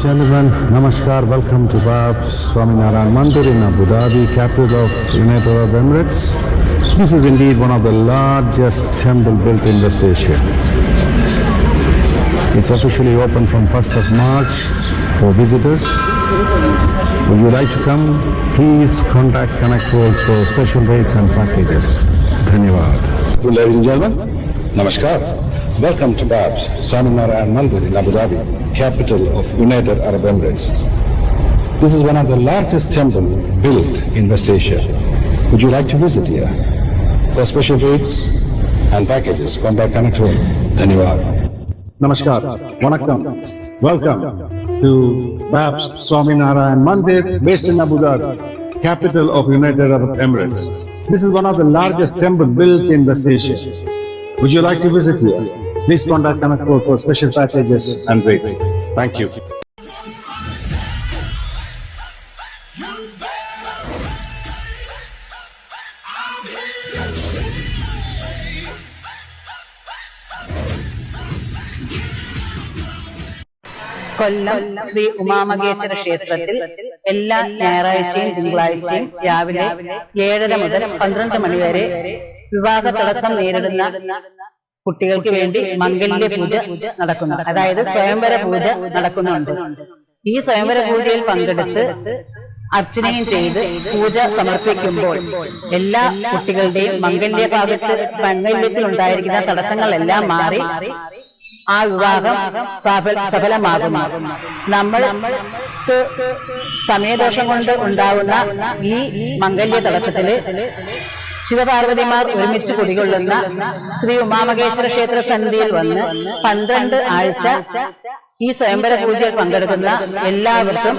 gentlemen, Namaskar. Welcome to Bab's Swaminarayan Mandir in Abu Dhabi, capital of United Arab Emirates. This is indeed one of the largest temple built in West Asia. It's officially open from 1st of March for visitors. Would you like to come? Please contact Connect World for special rates and packages. Dhanyavad. Well, ladies and gentlemen, Namaskar. Welcome to Bab's Swaminarayan Mandir in Abu Dhabi, capital of United Arab Emirates. This is one of the largest temples built in West Asia. Would you like to visit here? For special rates and packages, contact Connect World. Dhanyavad. Namaskar, Vanakkam. Welcome to Bab's Swaminarayan Mandir based in Abu Dhabi, capital of United Arab Emirates. This is one of the largest temples built in West Asia. Would you like to visit here? Please contact Connect World for special packages and rates. Thank you. കൊല്ലം ശ്രീ ഉമാമഹേശ്വര ക്ഷേത്രത്തിൽ എല്ലാ ഞായറാഴ്ചയും തിങ്കളാഴ്ചയും രാവിലെ 7:30 മുതൽ 12 മണി വരെ വിവാഹ തടസ്സം നേരിടുന്ന കുട്ടികൾക്ക് വേണ്ടി മംഗല്യ പൂജ നടക്കുന്നു. അതായത് സ്വയംവര പൂജ നടക്കുന്നുണ്ട്. ഈ സ്വയംവര പൂജയിൽ പങ്കെടുത്ത് അർച്ചനയും ചെയ്ത് പൂജ സമർപ്പിക്കുമ്പോൾ എല്ലാ കുട്ടികളുടെയും മംഗല്യത്തിൽ ഉണ്ടായിരിക്കുന്ന തടസ്സങ്ങളെല്ലാം മാറി ആ വിവാഹം സഫലമാകും. നമ്മൾക്ക് സമയദോഷം കൊണ്ട് ഉണ്ടാവുന്ന ഈ മംഗല്യ തടസ്സത്തില് ശിവപാർവതിമാർ ഒരുമിച്ച് കുടികൊള്ളുന്ന ശ്രീ ഉമാമഹേശ്വര ക്ഷേത്ര സന്നിധിയിൽ വന്ന് 12 ആഴ്ച ഈ സ്വയംവര പൂജയിൽ പങ്കെടുക്കുന്ന എല്ലാവർക്കും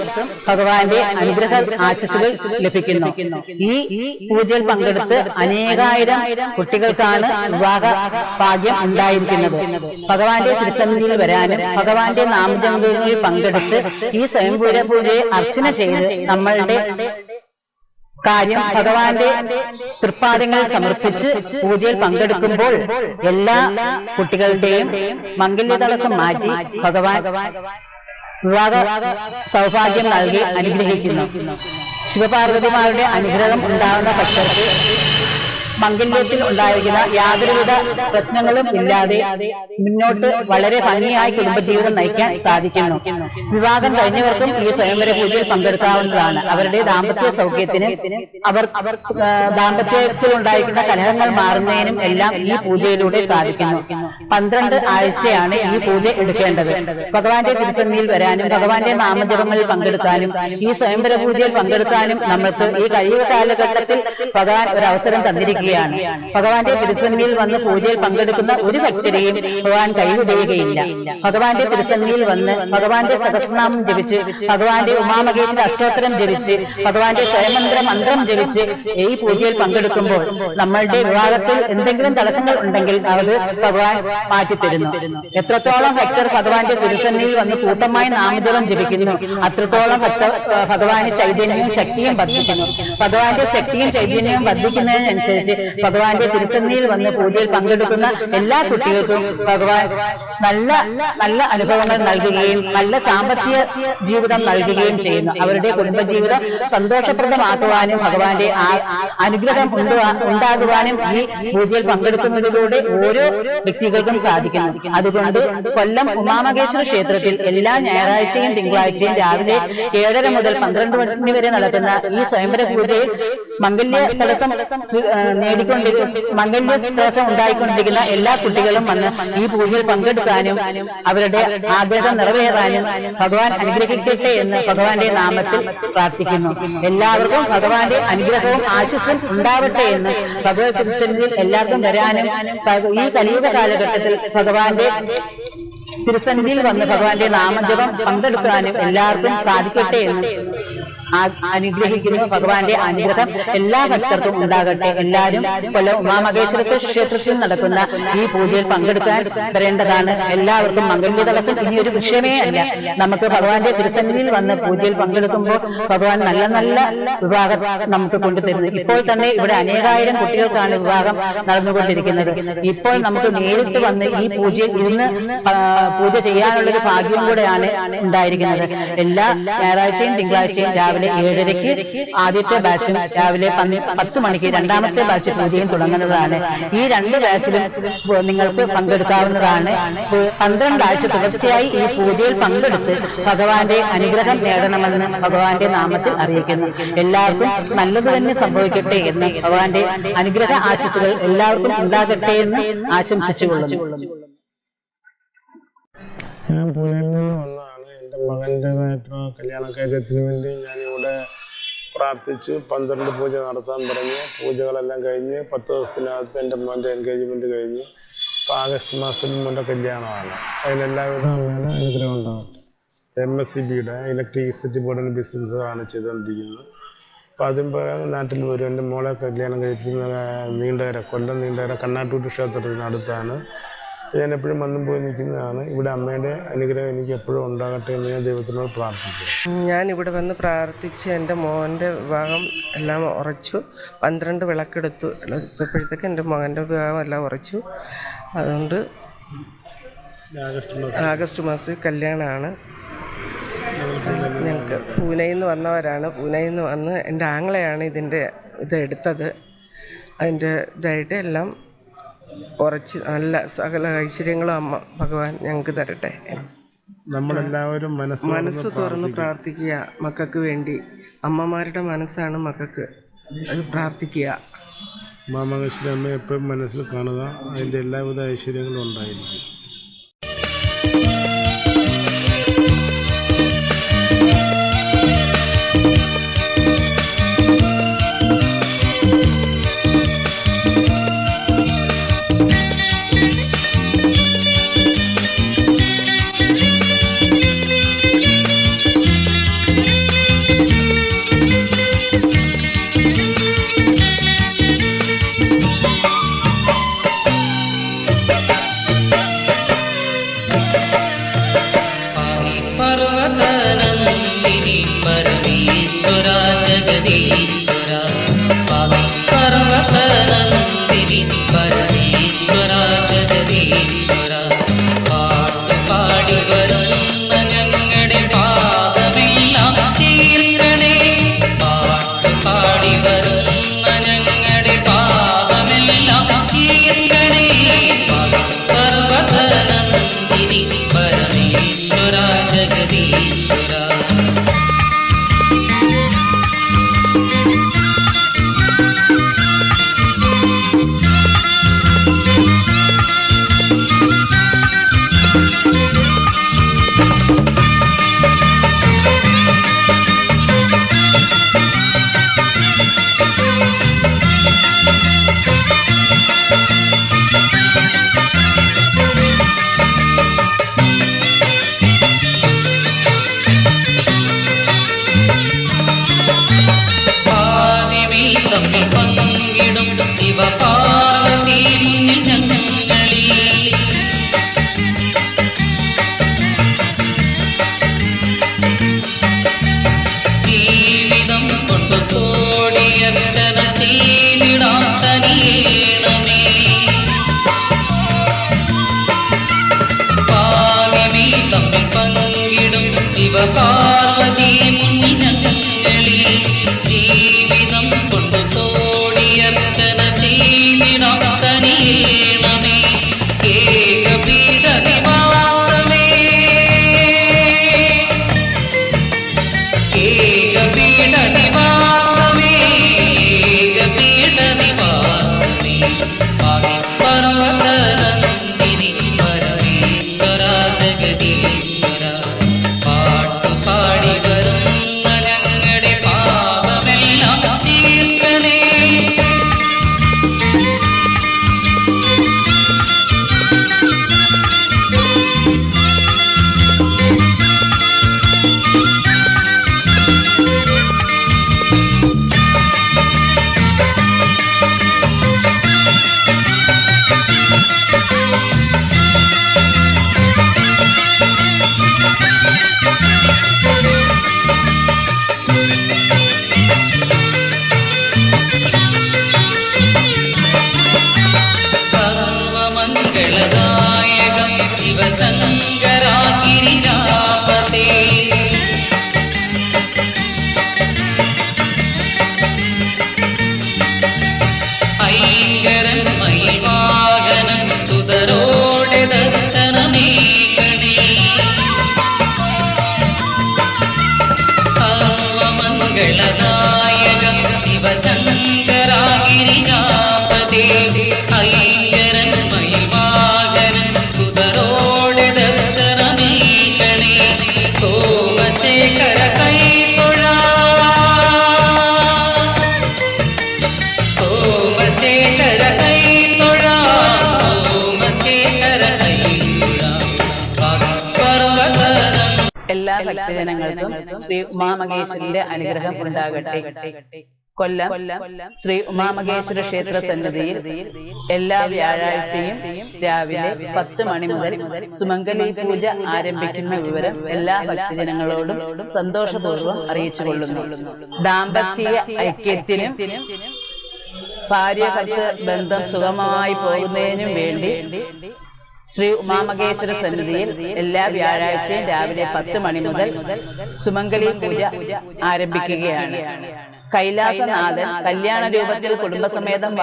ഭഗവാന്റെ അനുഗ്രഹ ആശീസ്സുകൾ ലഭിക്കുന്നു. ഈ പൂജയിൽ പങ്കെടുത്ത് അനേകായിരം കുട്ടികൾക്കാണ് വിവാഹ ഭാഗ്യം ഉണ്ടായിരിക്കുന്നത്. ഭഗവാന്റെ തിരുസന്നിധിയിൽ വരാനും ഭഗവാന്റെ നാമജപങ്ങളിൽ പങ്കെടുത്ത് ഈ സ്വയംവര പൂജയെ അർച്ചന ചെയ്ത് നമ്മളുടെ കാര്യം ഭഗവാന്റെ തൃപ്പാദങ്ങളിൽ സമർപ്പിച്ച് പൂജയിൽ പങ്കെടുക്കുമ്പോൾ എല്ലാ കുട്ടികളുടെയും മംഗല്യ തടസ്സം മാറ്റി ഭഗവാൻ വിവാഹ സൗഭാഗ്യം നൽകി അനുഗ്രഹിക്കുന്നു. ശിവപാർവതിമാരുടെ അനുഗ്രഹം ഉണ്ടാകുന്ന ഭക്തർക്ക് മംഗല്യത്തിൽ ഉണ്ടായിരിക്കുന്ന യാതൊരുവിധ പ്രശ്നങ്ങളും ഇല്ലാതെ മുന്നോട്ട് വളരെ ഭംഗിയായി കുടുംബജീവിതം നയിക്കാൻ സാധിക്കുന്നു. വിവാഹം കഴിഞ്ഞവർക്കും ഈ സ്വയംവര പൂജയിൽ പങ്കെടുക്കാവുന്നതാണ്. അവരുടെ ദാമ്പത്യ സൗഖ്യത്തിനും ദാമ്പത്യത്തിൽ ഉണ്ടായിരിക്കുന്ന കലഹങ്ങൾ മാറുന്നതിനും എല്ലാം ഈ പൂജയിലൂടെ സാധിക്കുന്നു. 12 ആഴ്ചയാണ് ഈ പൂജ എടുക്കേണ്ടത്. ഭഗവാന്റെ തിരുസന്നിധിയിൽ വരാനും ഭഗവാന്റെ നാമജപങ്ങളിൽ പങ്കെടുക്കാനും ഈ സ്വയംവര പൂജയിൽ പങ്കെടുക്കാനും നമുക്ക് ഈ കഴിയുക കാലഘട്ടത്തിൽ ഭഗവാൻ ഒരു അവസരം തന്നിരിക്കുന്നു. ഭഗവാന്റെ തിരുസന്നിധിയിൽ വന്ന് പൂജയിൽ പങ്കെടുക്കുന്ന ഒരു ഭക്തരെയും ഭഗവാൻ കൈവിടുകയില്ല. ഭഗവാന്റെ തിരുസന്നിധിയിൽ വന്ന് ഭഗവാന്റെ സഹസ്രനാമം ജപിച്ച് ഭഗവാന്റെ ഉമാമഹേശ്വര അഷ്ടോത്തരം ജപിച്ച് ഭഗവാന്റെ സ്വയമന്ത്ര മന്ത്രം ജപിച്ച് ഈ പൂജയിൽ പങ്കെടുക്കുമ്പോൾ നമ്മളുടെ വിവാഹത്തിൽ എന്തെങ്കിലും തടസ്സങ്ങൾ ഉണ്ടെങ്കിൽ അത് ഭഗവാൻ മാറ്റിത്തരുന്നു. എത്രത്തോളം ഭക്തർ ഭഗവാന്റെ തിരുസന്നിധിയിൽ വന്ന് കൂട്ടമായി നാമജപം ജപിക്കുന്നു അത്രത്തോളം ഭഗവാന് ചൈതന്യവും ശക്തിയും വർദ്ധിക്കുന്നു. ഭഗവാന്റെ ശക്തിയും ചൈതന്യവും വർദ്ധിക്കുന്നതിനനുസരിച്ച് ഭഗവാന്റെ തിരുസന്നിധിയിൽ വന്ന് പൂജയിൽ പങ്കെടുക്കുന്ന എല്ലാ കുട്ടികൾക്കും ഭഗവാൻ നല്ല നല്ല അനുഭവങ്ങൾ നൽകുകയും നല്ല സാമ്പത്തിക ജീവിതം നൽകുകയും ചെയ്യുന്നു. അവരുടെ കുടുംബജീവിതം സന്തോഷപ്രദമാക്കുവാനും ഭഗവാന്റെ അനുഗ്രഹം ഉണ്ടാകുവാനും ഈ പൂജയിൽ പങ്കെടുക്കുന്നതിലൂടെ ഓരോ വ്യക്തികൾക്കും സാധിക്കുന്നു. അതുകൊണ്ട് കൊല്ലം ഉമാമഹേശ്വര ക്ഷേത്രത്തിൽ എല്ലാ ഞായറാഴ്ചയും തിങ്കളാഴ്ചയും രാവിലെ 7:30 മുതൽ 12 മണി വരെ നടക്കുന്ന ഈ സ്വയംവര പൂജയിൽ മംഗല്യ തടസ്സം ഉണ്ടായിക്കൊണ്ടിരിക്കുന്ന എല്ലാ കുട്ടികളും വന്ന് ഈ പൂജയിൽ പങ്കെടുക്കാനും അവരുടെ ആഗ്രഹം നിറവേറാനും ഭഗവാൻ അനുഗ്രഹിക്കട്ടെ എന്ന് ഭഗവാന്റെ നാമത്തിൽ പ്രാർത്ഥിക്കുന്നു. എല്ലാവർക്കും ഭഗവാന്റെ അനുഗ്രഹവും ആശീസ്സും ഉണ്ടാവട്ടെ എന്ന് ഭഗവത് തിരുസന്നിധിയിൽ എല്ലാവർക്കും വരാനും ഈ കലിയുഗ കാലഘട്ടത്തിൽ ഭഗവാന്റെ തിരുസന്നിധിയിൽ വന്ന് ഭഗവാന്റെ നാമജപം പങ്കെടുക്കാനും എല്ലാവർക്കും സാധിക്കട്ടെ എന്ന് അനുഗ്രഹിക്കുന്നു. ഭഗവാന്റെ അനുഗ്രഹം എല്ലാ ഭക്തർക്കും ഉണ്ടാകട്ടെ. എല്ലാവരും കൊല്ലം ഉമാമഹേശ്വര ക്ഷേത്രത്തിൽ നടക്കുന്ന ഈ പൂജയിൽ പങ്കെടുക്കാൻ വരേണ്ടതാണ്. എല്ലാവർക്കും മംഗല്യ തടസ്സം ഇനി ഒരു വിഷയമേ അല്ല. നമുക്ക് ഭഗവാന്റെ തിരുസന്നിധിയിൽ വന്ന് പൂജയിൽ പങ്കെടുക്കുമ്പോൾ ഭഗവാൻ നല്ല നല്ല വിവാഹം നമുക്ക് കൊണ്ടുതരുന്നത്. ഇപ്പോൾ തന്നെ ഇവിടെ അനേകായിരം കുട്ടികൾക്കാണ് വിവാഹം നടന്നുകൊണ്ടിരിക്കുന്നത്. ഇപ്പോൾ നമുക്ക് നേരിട്ട് വന്ന് ഈ പൂജയിൽ ഇരുന്ന് പൂജ ചെയ്യാനുള്ളൊരു ഭാഗ്യവും കൂടെയാണ് ഉണ്ടായിരിക്കുന്നത്. എല്ലാ ഞായറാഴ്ചയും തിങ്കളാഴ്ചയും രാവിലെ 7:30 ആദ്യത്തെ ബാച്ചും രാവിലെ 10 മണിക്ക് രണ്ടാമത്തെ ബാച്ച് പൂജയും തുടങ്ങുന്നതാണ്. ഈ 2 ബാച്ചിലും നിങ്ങൾക്ക് പങ്കെടുക്കാവുന്നതാണ്. 12 ആഴ്ച തുടർച്ചയായി ഈ പൂജയിൽ പങ്കെടുത്ത് ഭഗവാന്റെ അനുഗ്രഹം നേടണമെന്ന് ഭഗവാന്റെ നാമത്തിൽ അറിയിക്കുന്നു. എല്ലാവർക്കും നല്ലത് തന്നെ സംഭവിക്കട്ടെ എന്ന് ഭഗവാന്റെ അനുഗ്രഹ ആശംസകൾ എല്ലാവർക്കും ഉണ്ടാകട്ടെ എന്ന് ആശംസിച്ചുകൊള്ളുന്നു. ഞാൻ പൂനെയിൽ നിന്ന് വന്നതാണ്. എൻ്റെ മകൻ്റേതായിട്ടുള്ള കല്യാണകാര്യത്തിന് വേണ്ടി ഞാനിവിടെ പ്രാർത്ഥിച്ചു. 12 പൂജ നടത്താൻ പറഞ്ഞു. പൂജകളെല്ലാം കഴിഞ്ഞ് 10 ദിവസത്തിനകത്ത് എൻ്റെ മോൻ്റെ എൻഗേജ്മെൻറ്റ് കഴിഞ്ഞ് ഇപ്പോൾ ആഗസ്റ്റ് മാസത്തിൽ മോൻ്റെ കല്യാണമാണ്. അതിനെല്ലാവിധ അമ്മയുടെ അനുഗ്രഹം ഉണ്ടാകട്ടെ. MSCBയുടെ ഇലക്ട്രിസിറ്റി ബോർഡിൻ്റെ ബിസിനസ്സാണ് ചെയ്തുകൊണ്ടിരിക്കുന്നത്. അപ്പോൾ അതിന് നാട്ടിൽ വരും. എൻ്റെ മോളെ കല്യാണം കഴിപ്പിക്കുന്ന നീണ്ടകര, കൊല്ലം നീണ്ടകര കണ്ണാട്ടൂട്ട് ക്ഷേത്രത്തിനടുത്താണ്. ഞാൻ എപ്പോഴും വന്നും പോയി നിൽക്കുന്നതാണ്. ഇവിടെ അമ്മയുടെ അനുഗ്രഹം എനിക്ക് എപ്പോഴും ഉണ്ടാകട്ടെ എന്ന് ഞാൻ ദൈവത്തിനോട് പ്രാർത്ഥിച്ചു. ഞാനിവിടെ വന്ന് പ്രാർത്ഥിച്ച് എൻ്റെ മോൻ്റെ വിവാഹം എല്ലാം ഉറച്ചു. 12 വിളക്കെടുത്തു എടുത്തപ്പോഴത്തേക്ക് എൻ്റെ മകൻ്റെ വിവാഹം എല്ലാം ഉറച്ചു. അതുകൊണ്ട് ആഗസ്റ്റ് മാസത്തിൽ കല്യാണമാണ്. ഞങ്ങൾക്ക് പൂനെയിൽ നിന്ന് വന്നവരാണ്. പൂനെയിൽ നിന്ന് വന്ന് എൻ്റെ ആങ്ങളെയാണ് ഇതെടുത്തത്. അതിൻ്റെ ഇതായിട്ട് എല്ലാം ഉറച്ച് നല്ല സകല ഐശ്വര്യങ്ങളും അമ്മ ഭഗവാൻ ഞങ്ങൾക്ക് തരട്ടെ. നമ്മളെല്ലാവരും മനസ്സ് തുറന്ന് പ്രാർത്ഥിക്കുക മക്കൾക്ക് വേണ്ടി. അമ്മമാരുടെ മനസ്സാണ് മക്കൾക്ക്. അത് പ്രാർത്ഥിക്കുക. ഉമാമഹേശ്വരി അമ്മ എപ്പോഴും മനസ്സിൽ കാണുക. അതിൻ്റെ എല്ലാവിധ ഐശ്വര്യങ്ങളും ഉണ്ടായിരിക്കും. പാർവതി മുന്നിനങ്ങളിൽ ജീവിതം കൊണ്ടു തോടിയർച്ചന ചെയ്തിടാം തനിയേണമേ. ഏകപീഠ നിവാസമേ, ഏകപീഠ നിവാസമേ, ഏകപീഠ നിവാസമേ. പർവതനന്ദിനി പരമേശ്വര ജഗദീശ്വര പാട്ടുപാടി വരുന്ന ഞങ്ങളുടെ പാപമെല്ലാം തീർക്കണേ. ഐങ്കരൻ മയിൽവാഹനൻ സുതരോടെ ദർശനമേകണേ സർവമംഗളദായക ശിവശങ്കരാഗിരിജാപതേ ഐങ്കരൻ മയിൽവാഹനൻ സുതരോടെ ദർശനമേകണേ സോമശേഖര കൈതൊഴാ സോമശേഖര കൈതൊഴാ സോമശേഖര കൈതൊഴാ പർവ്വതനം എല്ലാ ഭക്തജനങ്ങൾക്കും ശ്രീ ഉമാമഹേശ്വരന്റെ അനുഗ്രഹം ഉണ്ടാകട്ടെ. കൊല്ലം ശ്രീ ഉമാമഹേശ്വര ക്ഷേത്ര സന്നിധിയിൽ എല്ലാ വ്യാഴാഴ്ചയും രാവിലെ 10 മണി മുതൽ സുമംഗലി പൂജ ആരംഭിക്കുന്ന വിവരം എല്ലാ ഭക്തജനങ്ങളോടും സന്തോഷപൂർവ്വം അറിയിച്ചുകൊള്ളുന്നു. ദാമ്പത്യ ഐക്യത്തിനും ഭാര്യ ഭർത്തൃ ബന്ധം സുഗമമായി പോകുന്നതിനും വേണ്ടി ശ്രീ ഉമാമഹേശ്വര സന്നിധിയിൽ എല്ലാ വ്യാഴാഴ്ചയും രാവിലെ 10 മണി മുതൽ സുമംഗലി പൂജ ആരംഭിക്കുകയാണ്. കൈലാസനാഥൻ കല്യാണ രൂപത്തിൽ കുടുംബസമേതം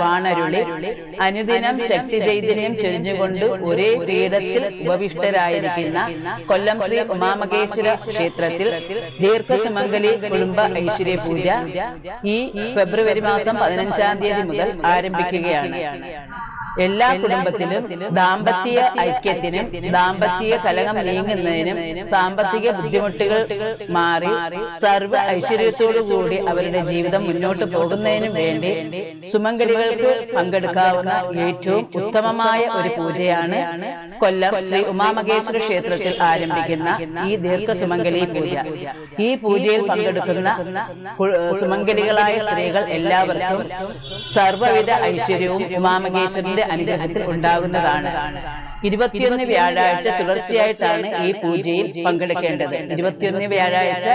വാണരുളി അനുദിനം ശക്തി ചൈതന്യം ചൊരിഞ്ഞുകൊണ്ട് ഒരേ പീഠത്തിൽ ഉപവിഷ്ടരായിരിക്കുന്ന കൊല്ലം ശ്രീ ഉമാമഹേശ്വര ക്ഷേത്രത്തിൽ ദീർഘസുമംഗലി കുടുംബ ഐശ്വര്യ പൂജ ഈ ഫെബ്രുവരി മാസം 15-ാം തീയതി മുതൽ ആരംഭിക്കുകയാണ്. എല്ലാ കുടുംബത്തിലും ദാമ്പത്യ ഐക്യത്തിനും ദാമ്പത്യ കലഹം നീങ്ങുന്നതിനും സാമ്പത്തിക ബുദ്ധിമുട്ടുകൾ മാറി സർവ്വ ഐശ്വര്യത്തോടുകൂടി അവരുടെ ജീവിതം മുന്നോട്ട് പോകുന്നതിനും വേണ്ടി സുമംഗലികൾക്ക് പങ്കെടുക്കാവുന്ന ഏറ്റവും ഉത്തമമായ ഒരു പൂജയാണ് കൊല്ലം ശ്രീ ഉമാമഹേശ്വര ക്ഷേത്രത്തിൽ ആരംഭിക്കുന്ന ഈ ദീർഘസുമംഗലി പൂജ. ഈ പൂജയിൽ പങ്കെടുക്കുന്ന സുമംഗലികളായ സ്ത്രീകൾ എല്ലാവർക്കും സർവ്വവിധ ഐശ്വര്യവും ഉമാമഹേശ്വരന്റെ അനുഗ്രഹത്തിൽ ഉണ്ടാകുന്നതാണ്. 21 വ്യാഴാഴ്ച തുടർച്ചയായിട്ടാണ് ഈ പൂജയിൽ പങ്കെടുക്കേണ്ടത്. 21 വ്യാഴാഴ്ച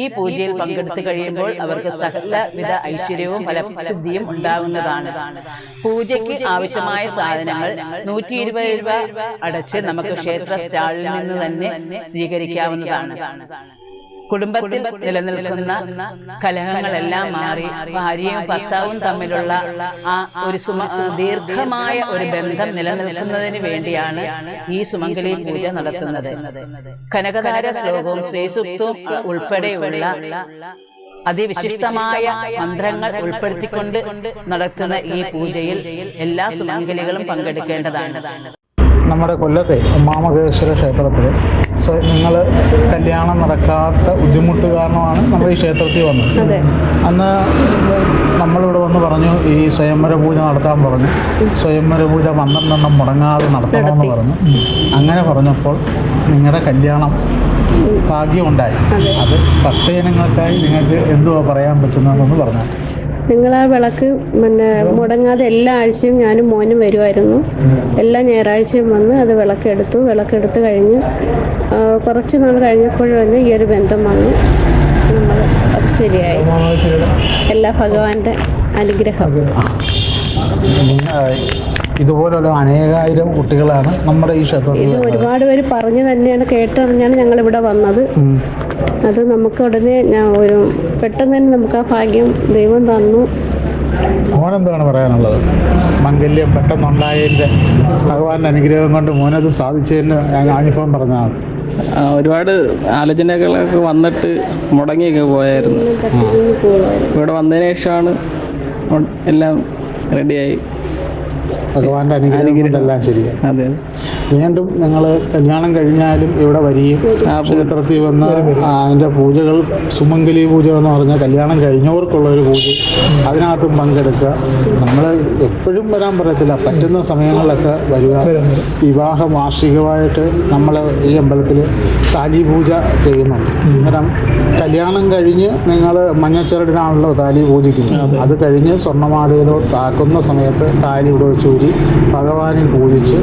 ഈ പൂജയിൽ പങ്കെടുത്തു കഴിയുമ്പോൾ അവർക്ക് സകലവിധ ഐശ്വര്യവും ഫലസിദ്ധിയും ഉണ്ടാകുന്നതാണ്. പൂജയ്ക്ക് ആവശ്യമായ സാധനങ്ങൾ 120 രൂപ അടച്ച് നമുക്ക് ക്ഷേത്ര സ്റ്റാളിൽ നിന്ന് തന്നെ സ്വീകരിക്കാവുന്നതാണ്. കുടുംബത്തിൽ നിലനിൽക്കുന്ന കലഹങ്ങളെല്ലാം മാറി ഭാര്യയും ഭർത്താവും തമ്മിലുള്ള ആ ഒരു ദീർഘമായ ഒരു ബന്ധം നിലനിൽക്കുന്നതിന് വേണ്ടിയാണ് ഈ സുമംഗലി പൂജ നടത്തുന്നത്. കനകധാര ശ്ലോകവും ശ്രീസൂക്തവും ഉൾപ്പെടെയുള്ള അതിവിശിഷ്ടമായ മന്ത്രങ്ങൾ ഉൾപ്പെടുത്തിക്കൊണ്ട് നടത്തുന്ന ഈ പൂജയിൽ എല്ലാ സുമംഗലികളും പങ്കെടുക്കേണ്ടതാണ്. നമ്മുടെ കൊല്ലത്തെ ഉമാമഹേശ്വര ക്ഷേത്രത്തിൽ നിങ്ങൾ കല്യാണം നടക്കാത്ത ബുദ്ധിമുട്ട് കാരണമാണ് നമ്മൾ ഈ ക്ഷേത്രത്തിൽ വന്നത്. അന്ന് നമ്മളിവിടെ വന്ന് പറഞ്ഞു ഈ സ്വയംവര പൂജ നടത്താൻ പറഞ്ഞു. സ്വയംവര പൂജ 12 മുടങ്ങാതെ നടത്തണമെന്ന് പറഞ്ഞു. അങ്ങനെ പറഞ്ഞപ്പോൾ നിങ്ങളുടെ കല്യാണം ഭാഗ്യമുണ്ടായി. അത് ഭക്തജനങ്ങൾക്കായി നിങ്ങൾക്ക് എന്തുവാ പറയാൻ പറ്റുന്നതെന്ന് പറഞ്ഞു. നിങ്ങൾ ആ വിളക്ക് മുടങ്ങാതെ എല്ലാ ആഴ്ചയും ഞാനും മോനും വരുമായിരുന്നു. എല്ലാ ഞായറാഴ്ചയും വന്ന് അത് വിളക്കെടുത്ത് കഴിഞ്ഞ് കുറച്ച് നാൾ കഴിഞ്ഞപ്പോഴും തന്നെ ഈ ഒരു ബന്ധം വന്നു. നമ്മൾ അത് ശരിയായി. എല്ലാ ഭഗവാന്റെ അനുഗ്രഹം. ഇതുപോലുള്ള അനേകായിരം കുട്ടികളാണ് നമ്മുടെ ഈ ക്ഷേത്രത്തിൽ. ഇത് ഒരുപാട് പേര് പറഞ്ഞു തന്നെയാണ് കേട്ടറിഞ്ഞാണ് ഞങ്ങളിവിടെ വന്നത്. അത് നമുക്ക് ഉടനെ പെട്ടെന്ന് തന്നെ നമുക്ക് ആ ഭാഗ്യം ദൈവം തന്നു. മോനെന്താണ് പറയാനുള്ളത്? മംഗല്യം പെട്ടെന്നുണ്ടായതിൻ്റെ ഭഗവാന്റെ അനുഗ്രഹം കൊണ്ട് മോനത് സാധിച്ചതിന് അനുഭവം പറഞ്ഞാൽ. ഒരുപാട് ആലോചനകളൊക്കെ വന്നിട്ട് മുടങ്ങിയൊക്കെ പോയായിരുന്നു. ഇവിടെ വന്നതിന് ശേഷമാണ് എല്ലാം റെഡിയായി. ഭഗവാന്റെ അനുഗ്രഹം എല്ലാം ശരിയാണ്. അതെ. വീണ്ടും നിങ്ങൾ കല്യാണം കഴിഞ്ഞാലും ഇവിടെ വരികയും ക്ഷേത്രത്തിൽ വന്ന് അതിൻ്റെ പൂജകൾ സുമംഗലി പൂജ എന്ന് പറഞ്ഞാൽ കല്യാണം കഴിഞ്ഞവർക്കുള്ളൊരു പൂജ, അതിനകത്തും പങ്കെടുക്കുക. നമ്മൾ എപ്പോഴും വരാൻ പറയത്തില്ല, പറ്റുന്ന സമയങ്ങളിലൊക്കെ വരിക. വിവാഹ വാർഷികമായിട്ട് നമ്മൾ ഈ അമ്പലത്തിൽ താലി പൂജ ചെയ്യുന്നുണ്ട്. അന്നേരം കല്യാണം കഴിഞ്ഞ് നിങ്ങൾ മഞ്ഞച്ചരടിനാണല്ലോ താലി പൂജിക്കുന്നത്. അത് കഴിഞ്ഞ് സ്വർണ്ണമാലയിലോ ആക്കുന്ന സമയത്ത് താലി ഇവിടെ ചൂരി ഭഗവാനിൽ പൂജിച്ച്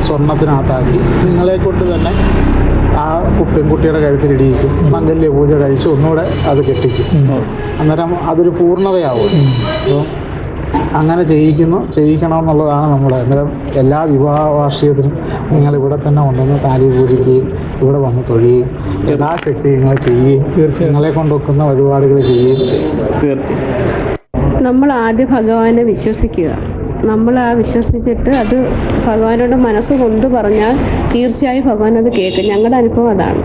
സ്വർണത്തിനകത്താക്കി നിങ്ങളെ കൊണ്ട് തന്നെ ആ പെൺകുട്ടിയുടെ കഴുത്തിലിടിയിച്ച് മംഗല്യ പൂജ കഴിച്ച് ഒന്നുകൂടെ അത് കെട്ടിക്കും. അന്നേരം അതൊരു പൂർണ്ണതയാവും. അപ്പോൾ അങ്ങനെ ചെയ്യിക്കണമെന്നുള്ളതാണ് നമ്മുടെ. അന്നേരം എല്ലാ വിവാഹ വാർഷികത്തിനും നിങ്ങൾ ഇവിടെ തന്നെ കൊണ്ടുവന്ന് താലി പൂജിക്കുകയും ഇവിടെ വന്ന് തൊഴുകയും യഥാശക്തി നിങ്ങൾ ചെയ്യുകയും നിങ്ങളെ കൊണ്ടുവെക്കുന്ന വഴിപാടുകൾ ചെയ്യുകയും ചെയ്യും. നമ്മൾ ആദ്യം ഭഗവാനെ വിശ്വസിക്കുക. നമ്മൾ ആ വിശ്വസിച്ചിട്ട് അത് ഭഗവാനോട് മനസ്സ് കൊണ്ട് പറഞ്ഞാൽ തീർച്ചയായും ഭഗവാൻ അത് കേൾക്കും. ഞങ്ങളുടെ അനുഭവം അതാണ്.